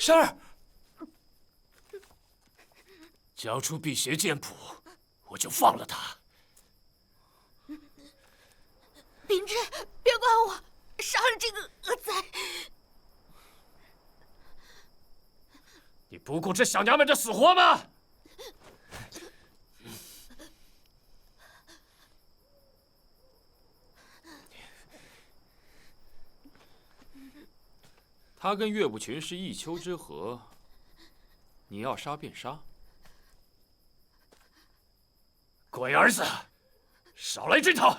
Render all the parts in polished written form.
是。交出辟邪剑谱，我就放了他。秉志，别管我，杀了这个恶贼！你不顾这小娘们的死活吗？他跟岳不群是一丘之貉，你要杀便杀。鬼儿子，少来这套！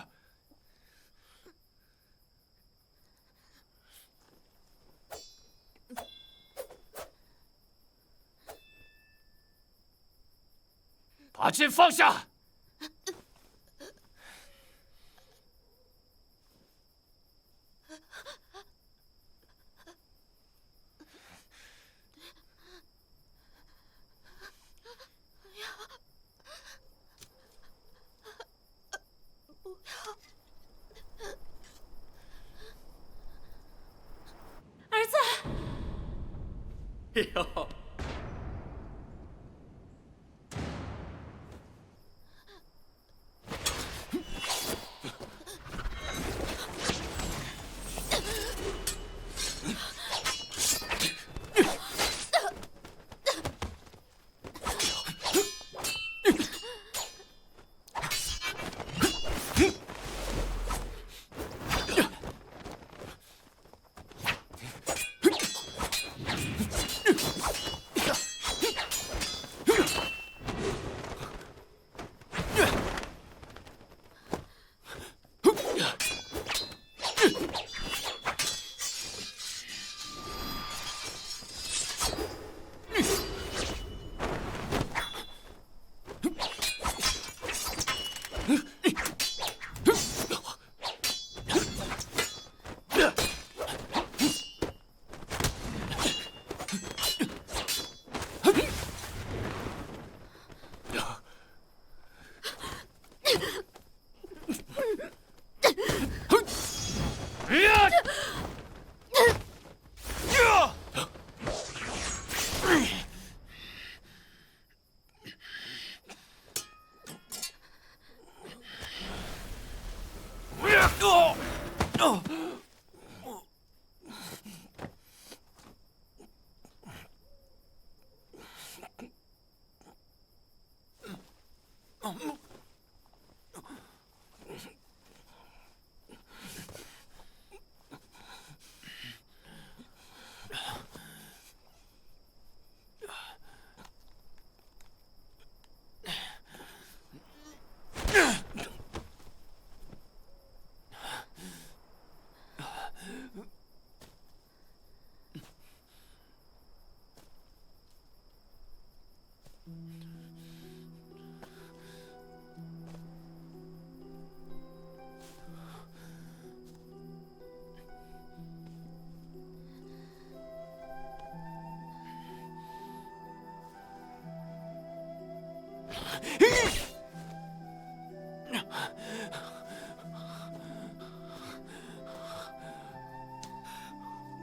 把剑放下！儿子，哎呦！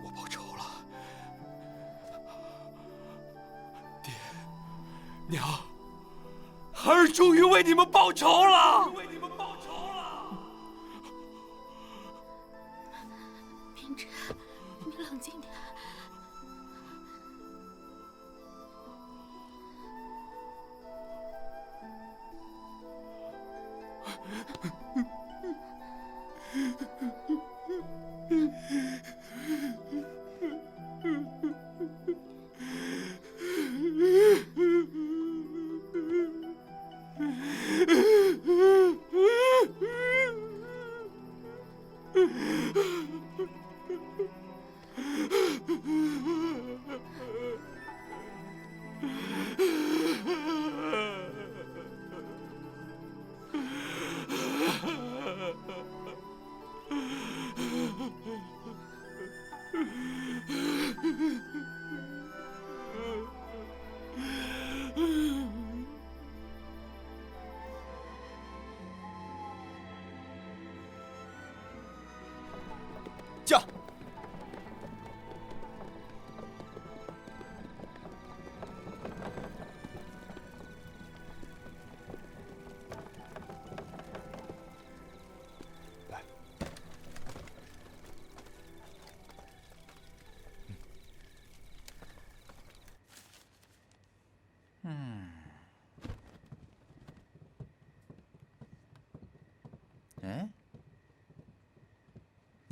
我报仇了，爹，娘，儿终于为你们报仇了！秉志，你冷静点。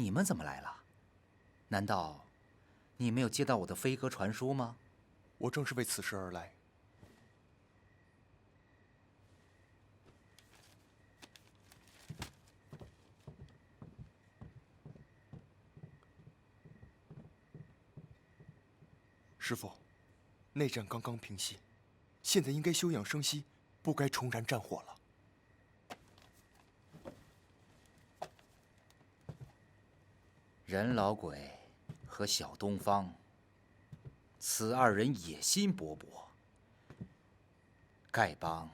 你们怎么来了？难道你没有接到我的飞鸽传书吗？我正是为此事而来。师父，内战刚刚平息，现在应该休养生息，不该重燃战火了。任老鬼和小东方，此二人野心勃勃。丐帮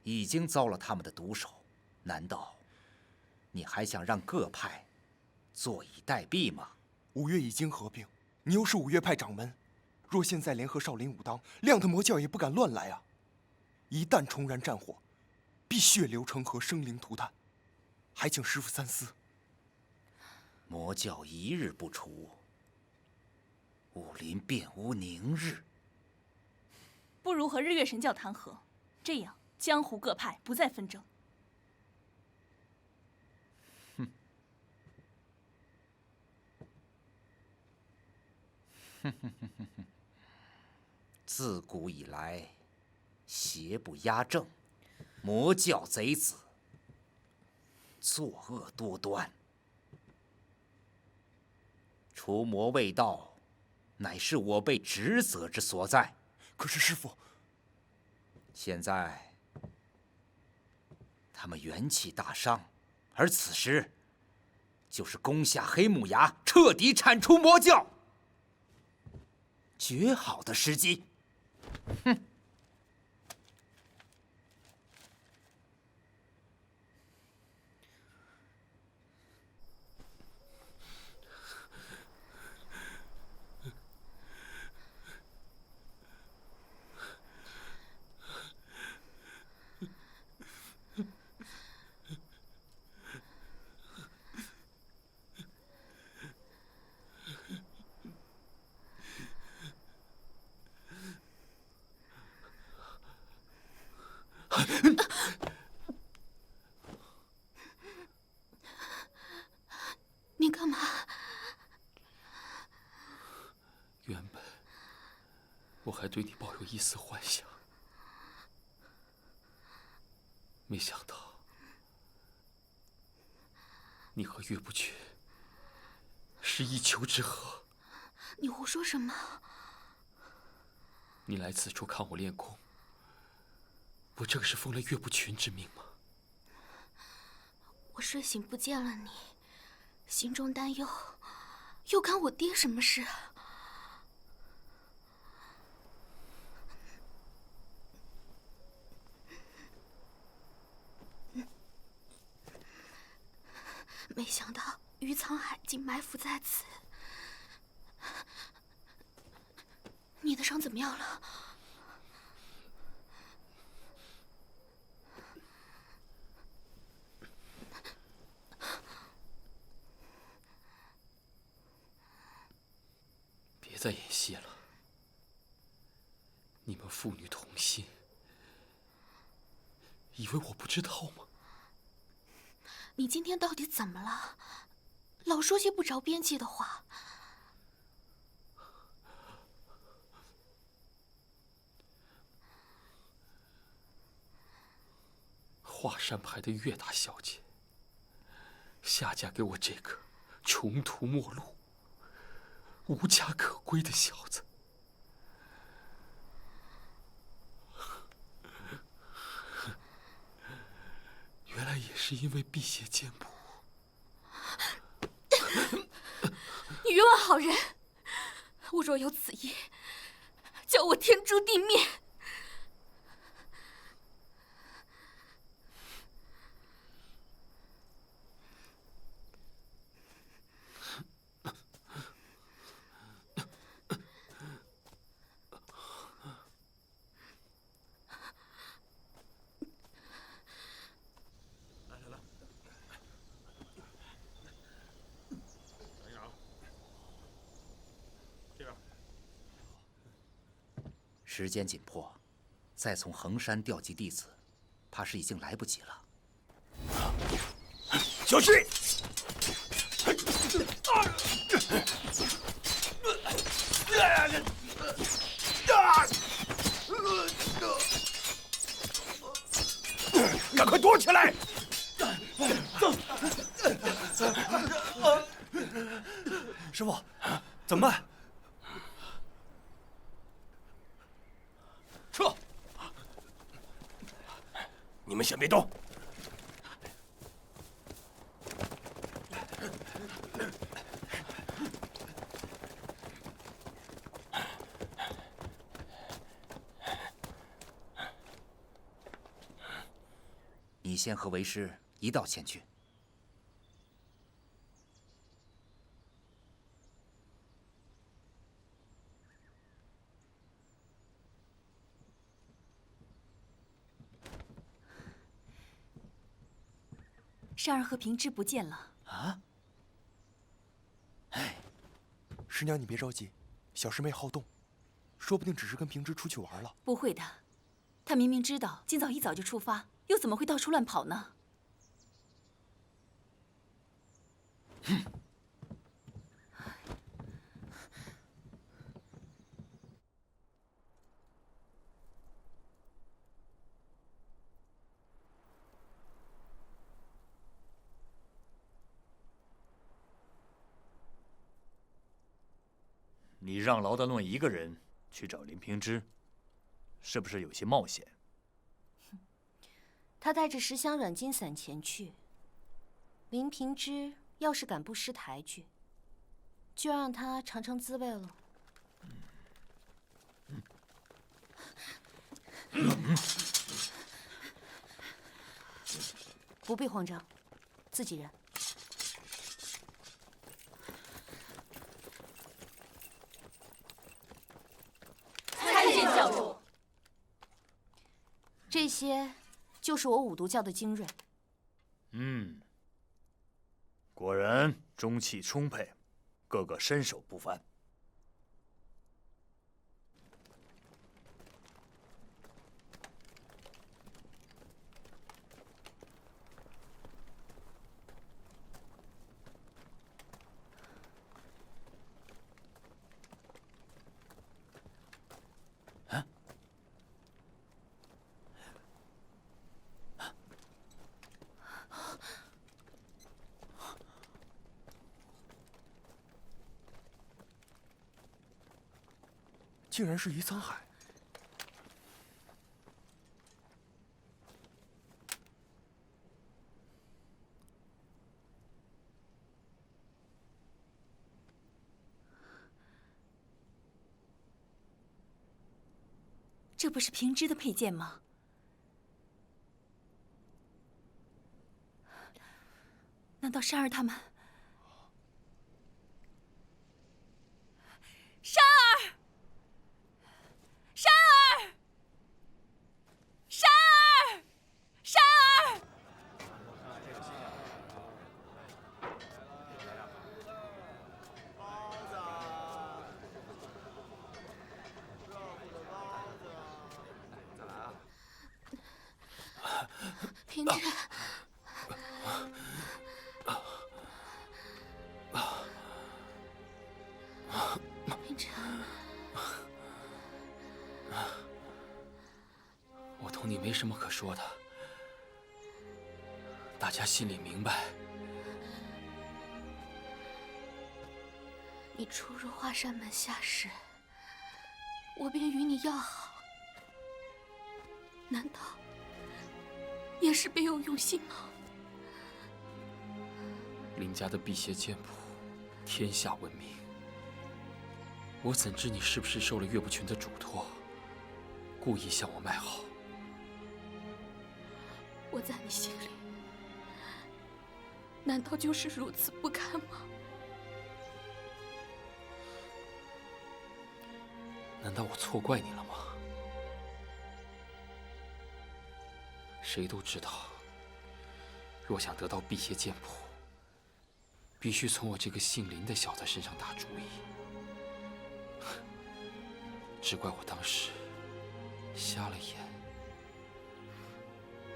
已经遭了他们的毒手，难道你还想让各派坐以待毙吗？五岳已经合并，你又是五岳派掌门，若现在联合少林、武当，亮的魔教也不敢乱来啊！一旦重燃战火，必血流成河，生灵涂炭，还请师父三思。魔教一日不除，武林便无宁日。不如和日月神教谈和，这样江湖各派不再纷争。自古以来，邪不压正，魔教贼子作恶多端。除魔卫道，乃是我辈职责之所在。可是师父，现在他们元气大伤，而此时就是攻下黑木崖，彻底铲除魔教绝好的时机。哼！你干嘛？原本我还对你抱有一丝幻想，没想到你和岳不群是一丘之貉。你胡说什么？你来此处看我练功，不正是奉了岳不群之命吗？我睡醒不见了你，心中担忧，又干我爹什么事？没想到余沧海竟埋伏在此。你的伤怎么样了？别再演戏了，你们父女同心，以为我不知道吗？你今天到底怎么了？老说些不着边际的话。华山派的岳大小姐下嫁给我这个穷途末路、无家可归的小子。原来也是因为辟邪剑谱。你冤枉好人！我若有此意，叫我天诛地灭！时间紧迫，再从衡山调集弟子，怕是已经来不及了。小心！你们先别动。你先和为师一道前去。善儿和平之不见了。啊？哎，师娘，你别着急，小师妹好动，说不定只是跟平之出去玩了。不会的，他明明知道今早一早就出发，又怎么会到处乱跑呢？你让劳德论一个人去找林平之，是不是有些冒险？他带着10箱软筋散前去，林平之要是敢不识抬举，就让他尝尝滋味了。不必慌张，自己人。参见教主。这些就是我五毒教的精锐。果然中气充沛，个个身手不凡。竟然是于沧海。这不是平之的佩剑吗？难道珊儿他们？珊儿！珊儿！珊儿！珊儿！平之，平之，我同你没什么可说的，大家心里明白。你初入华山门下时，我便与你要好，难道也是别有用心吗？林家的辟邪剑谱，天下闻名。我怎知你是不是受了岳不群的嘱托，故意向我卖好？我在你心里，难道就是如此不堪吗？难道我错怪你了吗？谁都知道，若想得到辟邪剑谱，必须从我这个姓林的小子身上打主意。只怪我当时瞎了眼，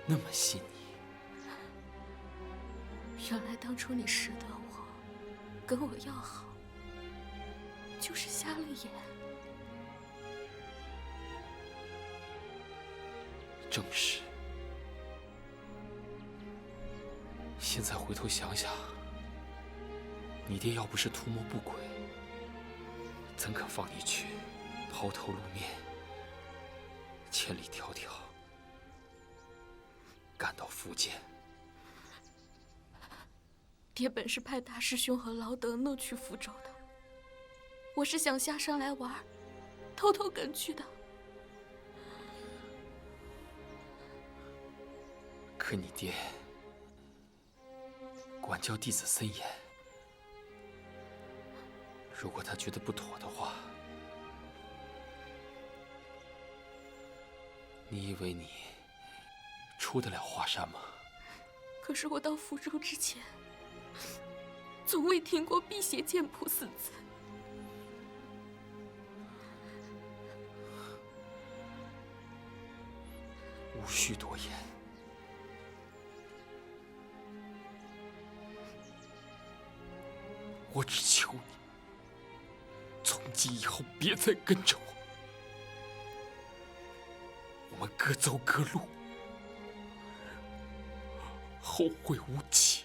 那么信你。原来当初你识得我，跟我要好，就是瞎了眼。正是。现在回头想想，你爹要不是图谋不轨，怎肯放你去抛头露面，千里迢迢？福建。爹本是派大师兄和劳德诺去福州的，我是想下山来玩，偷偷跟去的。可你爹管教弟子森严，如果他觉得不妥的话，你以为你出得了华山吗？可是我到福州之前，从未听过辟邪剑谱4字。无需多言。我只求你，从今以后别再跟着我，我们各走各路，后会无期。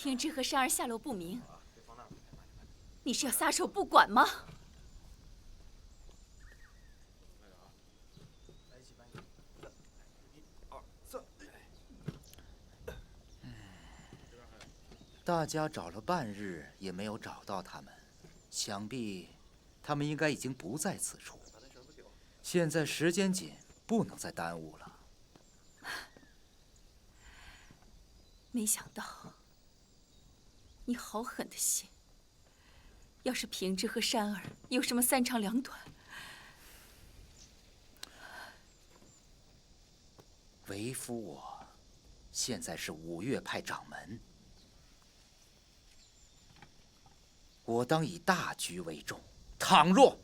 天之和珊儿下落不明，你是要撒手不管吗？大家找了半日也没有找到他们，想必他们应该已经不在此处。现在时间紧，不能再耽误了。没想到你好狠的心！要是平之和珊儿有什么三长两短，为夫我现在是五岳派掌门，我当以大局为重。倘若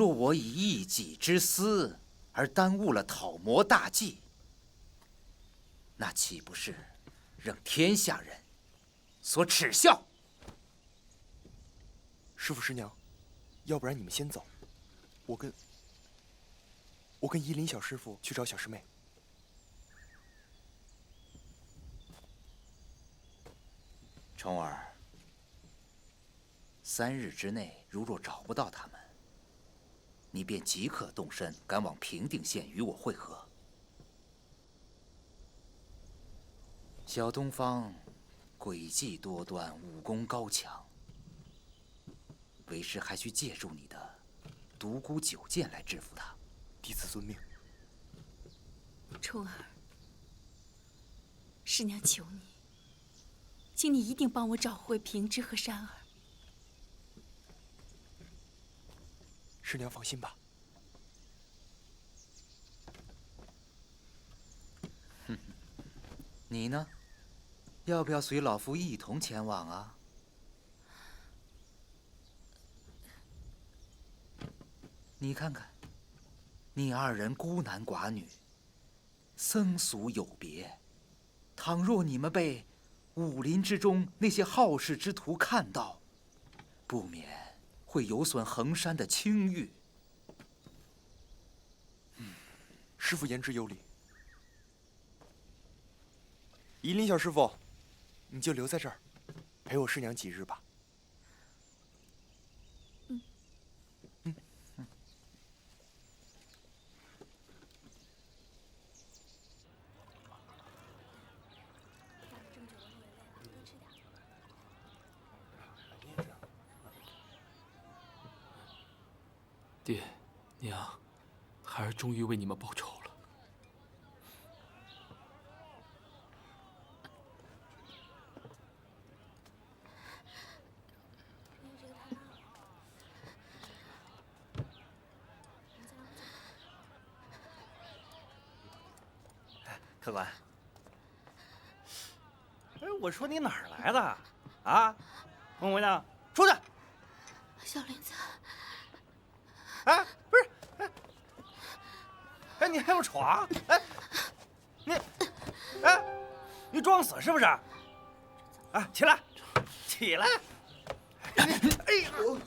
我以一己之私而耽误了讨魔大计，那岂不是让天下人所耻笑？师父师娘，要不然你们先走，我跟依林小师傅去找小师妹。虫儿，3日之内如若找不到他们，你便即刻动身赶往平定县与我会合。小东方诡计多端，武功高强，为师还需借助你的独孤九剑来制服他。弟子遵命。冲儿，师娘求你，请你一定帮我找回平之和珊儿。师娘放心吧。你呢？要不要随老夫一同前往啊？你看看，你2人孤男寡女，僧俗有别。倘若你们被武林之中那些好事之徒看到，不免会有损衡山的清誉。师父言之有理。依林小师傅，你就留在这儿，陪我师娘几日吧。爹，娘，孩儿终于为你们报仇了。客官，哎，我说你哪儿来的啊？孟维呢？出去！小林子，哎，不是，你还要闯？你装死是不是？啊，起来，起来！哎呦！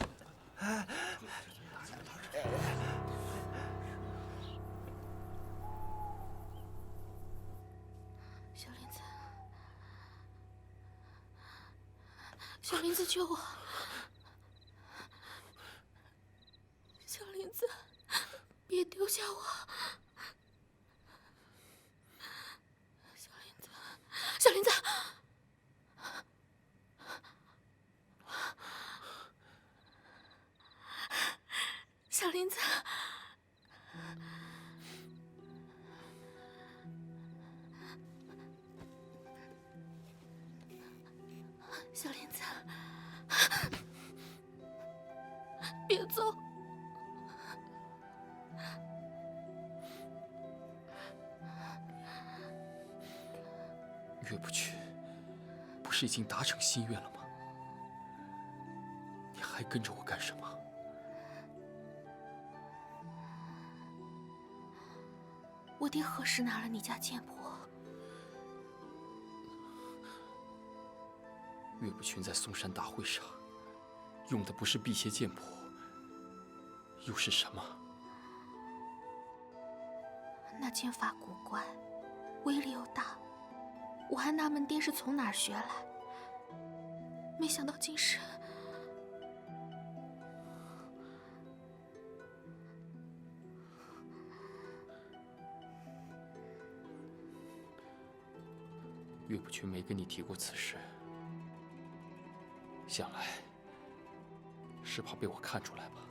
小林子，小林子，救我！小林子，别丢下我！小林子，小林子！小林子，小林子，别走！岳不群，不是已经达成心愿了吗？你还跟着我干什么？我爹何时拿了你家剑谱？岳不群在嵩山大会上用的不是辟邪剑谱，又是什么？那剑法古怪，威力又大，我还纳闷爹是从哪儿学来，没想到竟是……岳不群没跟你提过此事，想来是怕被我看出来吧？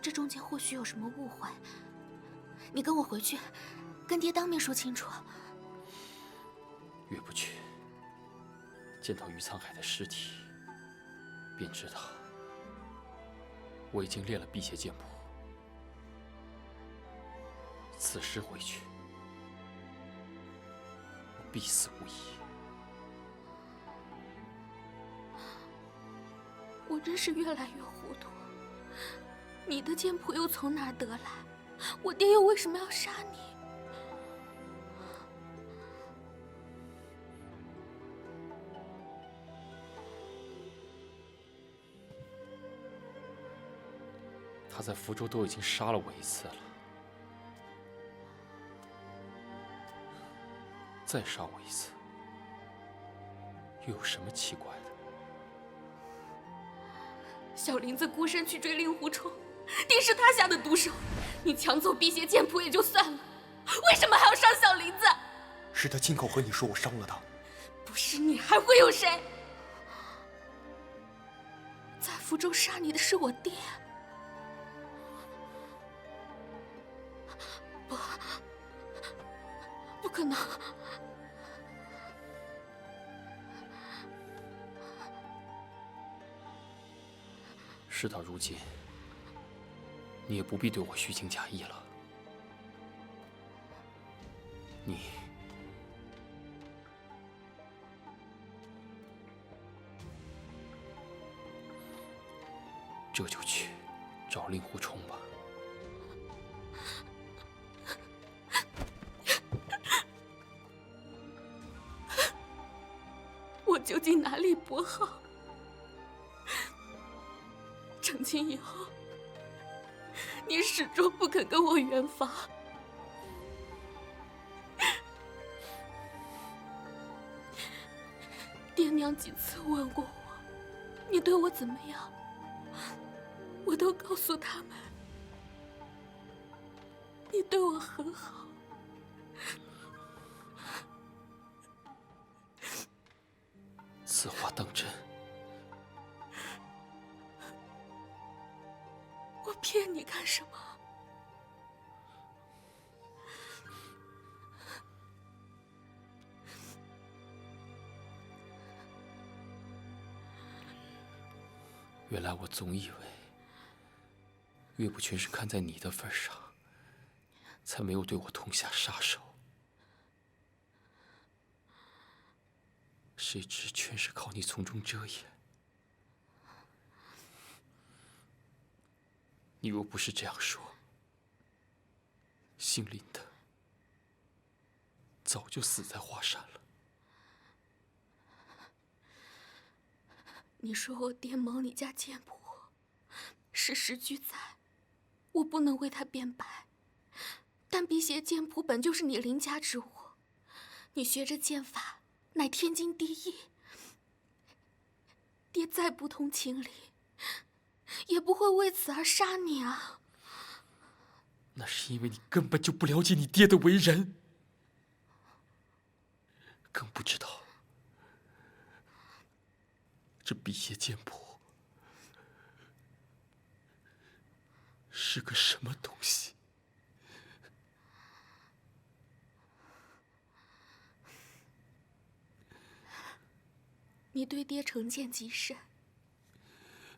这中间或许有什么误会，你跟我回去，跟爹当面说清楚。岳不群，见到于沧海的尸体，便知道我已经练了辟邪剑谱。此时回去，我必死无疑。我真是越来越糊涂。你的剑谱又从哪儿得来？我爹又为什么要杀你？他在福州都已经杀了我一次了，再杀我一次，又有什么奇怪的？小林子孤身去追令狐冲，定是他下的毒手。你抢走辟邪剑谱也就算了，为什么还要伤小林子？是他亲口和你说我伤了他。不是你还会有谁？在福州杀你的是我爹。不可能！事到如今，你也不必对我虚情假意了。你这就去找令狐冲吧。我究竟哪里不好？成亲以后，你始终不肯跟我圆房。爹娘几次问过我，你对我怎么样，我都告诉他们，你对我很好。此话当真？我骗你干什么？原来我总以为岳不群是看在你的份上，才没有对我痛下杀手。谁知全是靠你从中遮掩。你若不是这样说，姓林的早就死在华山了。你说我爹谋你家剑谱，事实俱在，我不能为他辩白。但辟邪剑谱本就是你林家之物，你学着剑法，乃天经地义。爹再不通情理，也不会为此而杀你啊！那是因为你根本就不了解你爹的为人，更不知道这辟邪剑谱是个什么东西。你对爹成见极深，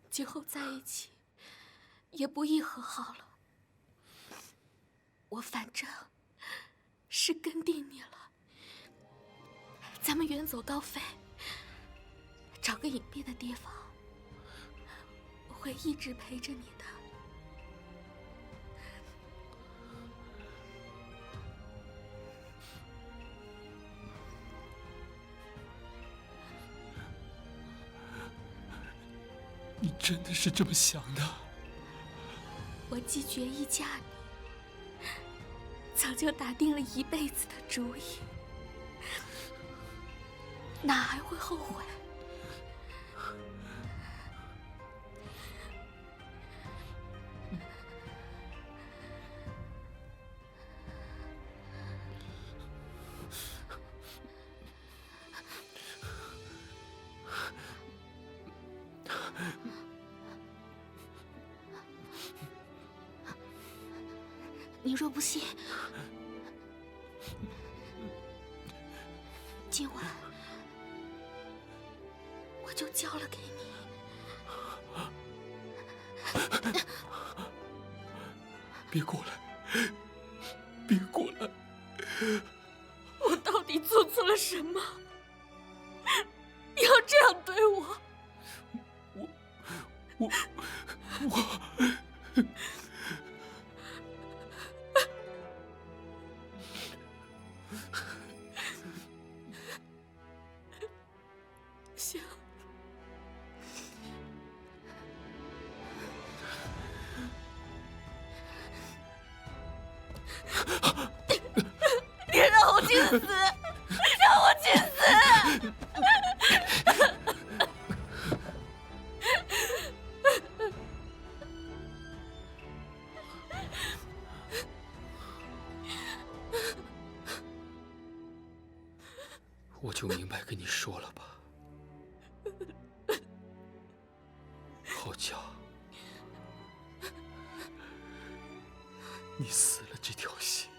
今后在一起也不易和好了。我反正是跟定你了，咱们远走高飞，找个隐蔽的地方，我会一直陪着你的。你真的是这么想的？我既决意嫁你，早就打定了一辈子的主意，哪还会后悔？你若不信，今晚我就交了给你。别过来，别过来！我到底做错了什么？你要这样对我？我。行，你让我去死！让我去死！我就明白跟你说了吧，好巧，你死了这条心。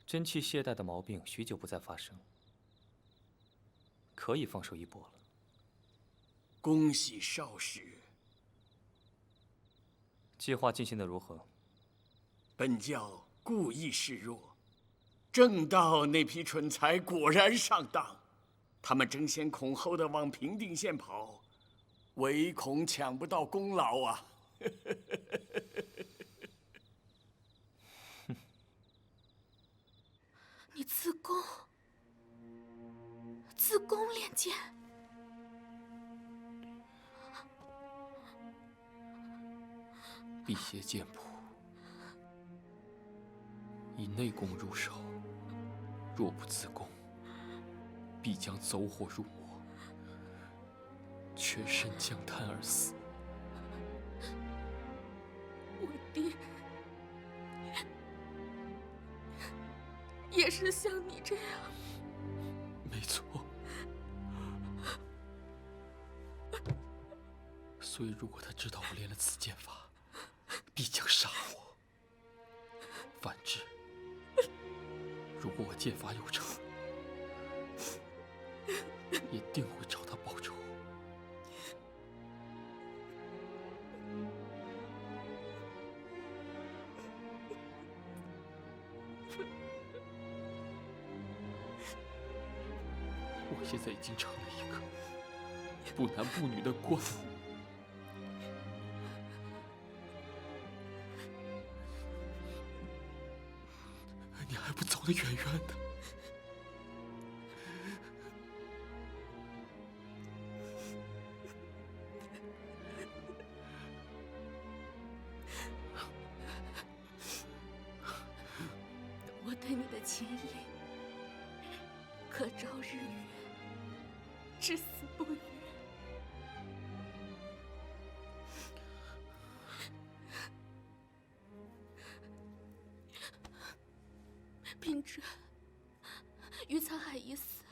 真气懈怠的毛病许久不再发生，可以放手一搏了。恭喜少使。计划进行得如何？本教故意示弱，正道那批蠢材果然上当，他们争先恐后的往平定县跑，唯恐抢不到功劳啊！你自宫练剑，辟邪剑谱以内功入手，若不自宫，必将走火入魔，全身将瘫而死。我爹也是像你这样。没错。所以，如果他知道我练了此剑法，必将杀我。反之，如果我剑法有成，也定会找他报仇。我现在已经成了一个不男不女的怪物。你还不走得远远的？我对你的情谊可照日月，至死不渝。秉之，于沧海已死，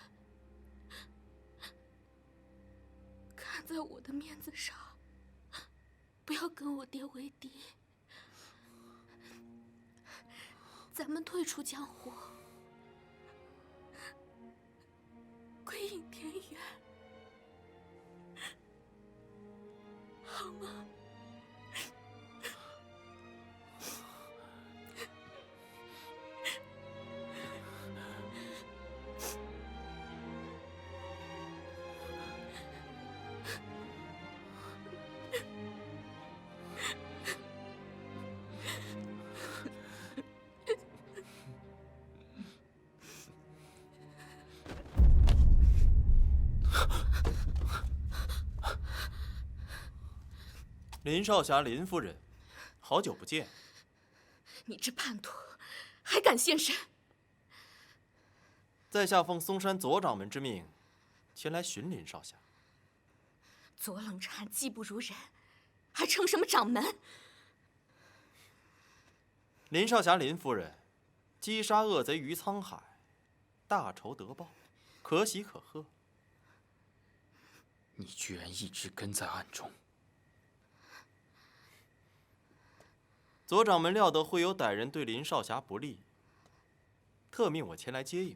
看在我的面子上，不要跟我爹为敌。咱们退出江湖，归隐田园，好吗？林少侠，林夫人，好久不见。你这叛徒，还敢现身？在下奉嵩山左掌门之命，前来寻林少侠。左冷禅技不如人，还称什么掌门？林少侠，林夫人，击杀恶贼于沧海，大仇得报，可喜可贺。你居然一直跟在暗中。左掌门料得会有歹人对林少侠不利，特命我前来接应，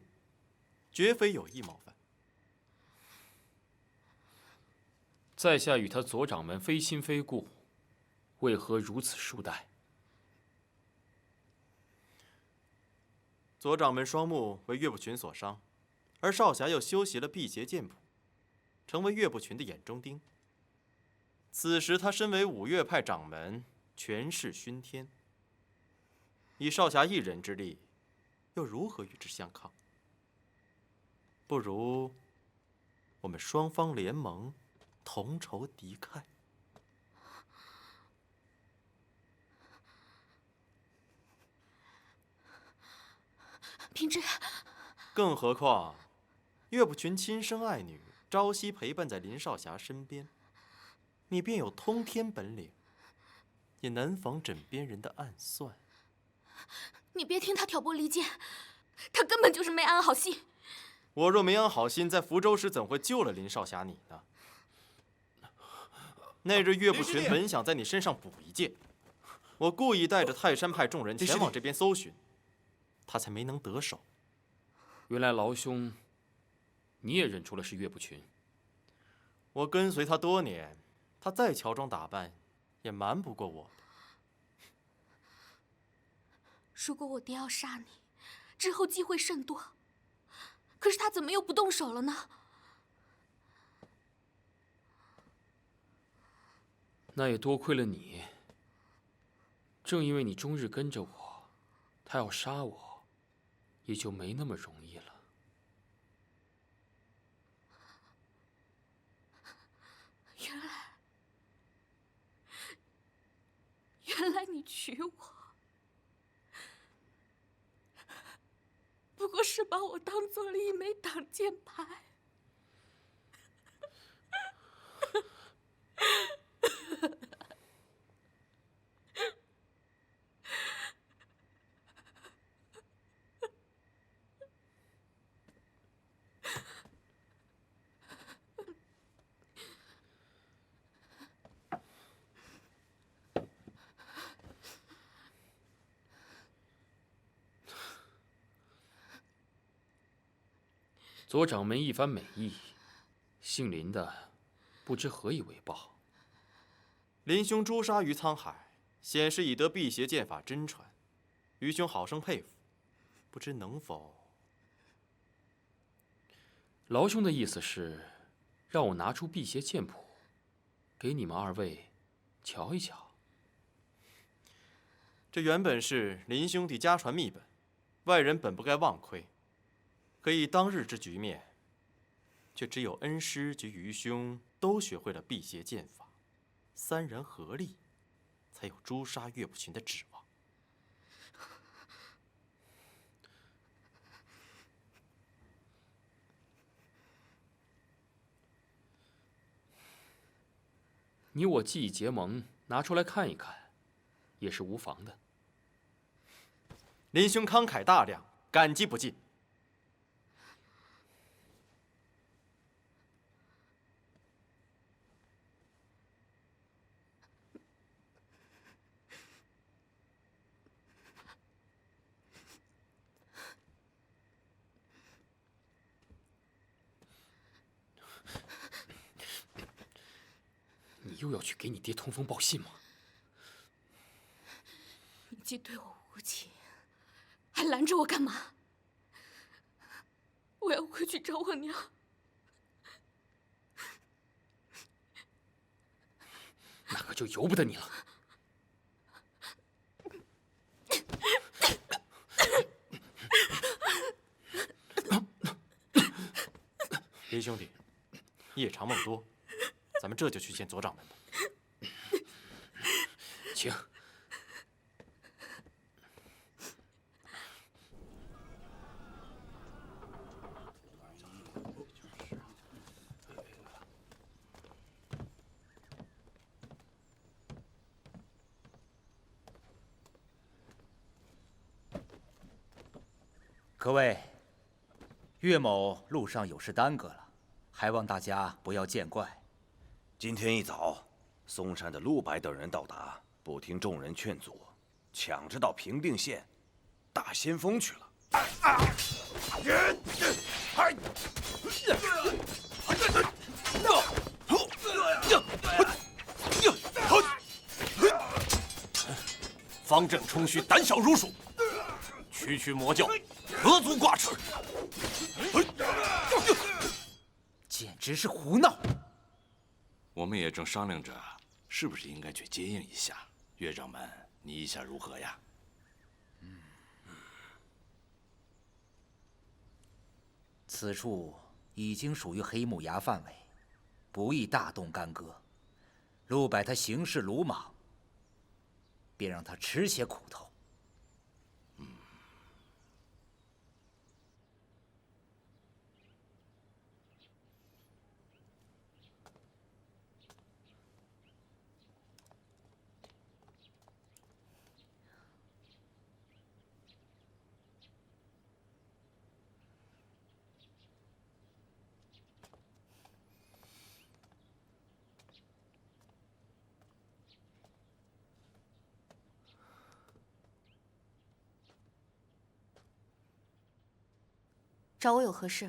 绝非有意冒犯。在下与他左掌门非亲非故，为何如此疏待？左掌门双目为岳不群所伤，而少侠又修习了辟邪剑谱，成为岳不群的眼中钉。此时他身为五岳派掌门，权势熏天，以少侠一人之力，又如何与之相抗？不如我们双方联盟，同仇敌忾。秉之，更何况岳不群亲生爱女，朝夕陪伴在林少侠身边，你便有通天本领，也难防枕边人的暗算。你别听他挑拨离间，他根本就是没安好心。我若没安好心，在福州时怎会救了林少侠你呢？那日岳不群本想在你身上补一剑，我故意带着泰山派众人前往这边搜寻，他才没能得手。原来劳兄，你也认出了是岳不群。我跟随他多年，他再乔装打扮，也瞒不过我的。如果我爹要杀你，之后机会甚多。可是他怎么又不动手了呢？那也多亏了你。正因为你终日跟着我，他要杀我，也就没那么容易了。原来你娶我，不过是把我当做了一枚挡箭牌。左掌门一番美意，姓林的不知何以为报。林兄诛杀于沧海，显是已得辟邪剑法真传，愚兄好生佩服，不知能否？劳兄的意思是，让我拿出辟邪剑谱，给你们二位瞧一瞧。这原本是林兄弟家传秘本，外人本不该望窥。可以当日之局面，却只有恩师及愚兄都学会了辟邪剑法，三人合力，才有诛杀岳不群的指望。你我既已结盟，拿出来看一看，也是无妨的。林兄慷慨大量，感激不尽。你又要去给你爹通风报信吗？你既对我无情，还拦着我干嘛？我要回去找我娘。那可就由不得你了。林兄弟，夜长梦多，咱们这就去见左掌门吧。请。各位，岳某路上有事耽搁了，还望大家不要见怪。今天一早，嵩山的陆白等人到达，不听众人劝阻，抢着到平定县打先锋去了。方正冲虚，胆小如鼠，区区魔教，何足挂齿！简直是胡闹！我们也正商量着，是不是应该去接应一下。岳掌门，你意下如何呀？此处已经属于黑木崖范围，不宜大动干戈。陆柏他行事鲁莽，便让他吃些苦头。找我有何事？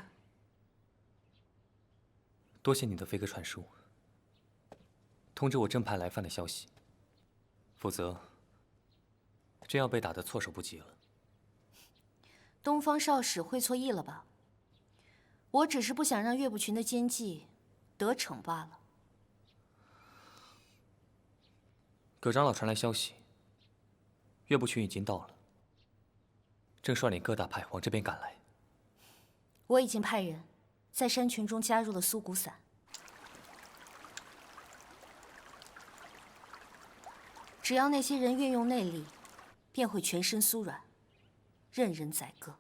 多谢你的飞鸽传书，通知我正派来犯的消息，否则真要被打得措手不及了。东方少使会错意了吧？我只是不想让岳不群的奸计得逞罢了。葛长老传来消息，岳不群已经到了，正率领各大派往这边赶来。我已经派人在山群中加入了苏骨散，只要那些人运用内力，便会全身酥软，任人宰割。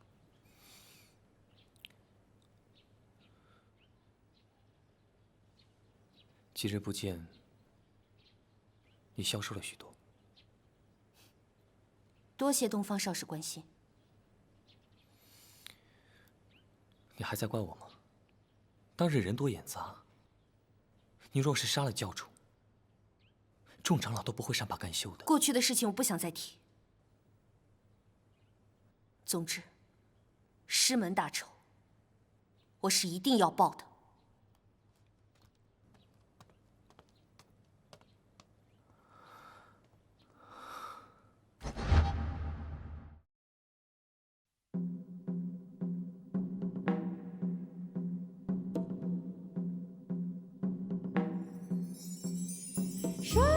几日不见，你消瘦了许多。多谢东方少使关心。你还在怪我吗？当日人多眼杂，你若是杀了教主，众长老都不会善罢甘休的。过去的事情我不想再提。总之，师门大仇，我是一定要报的。说。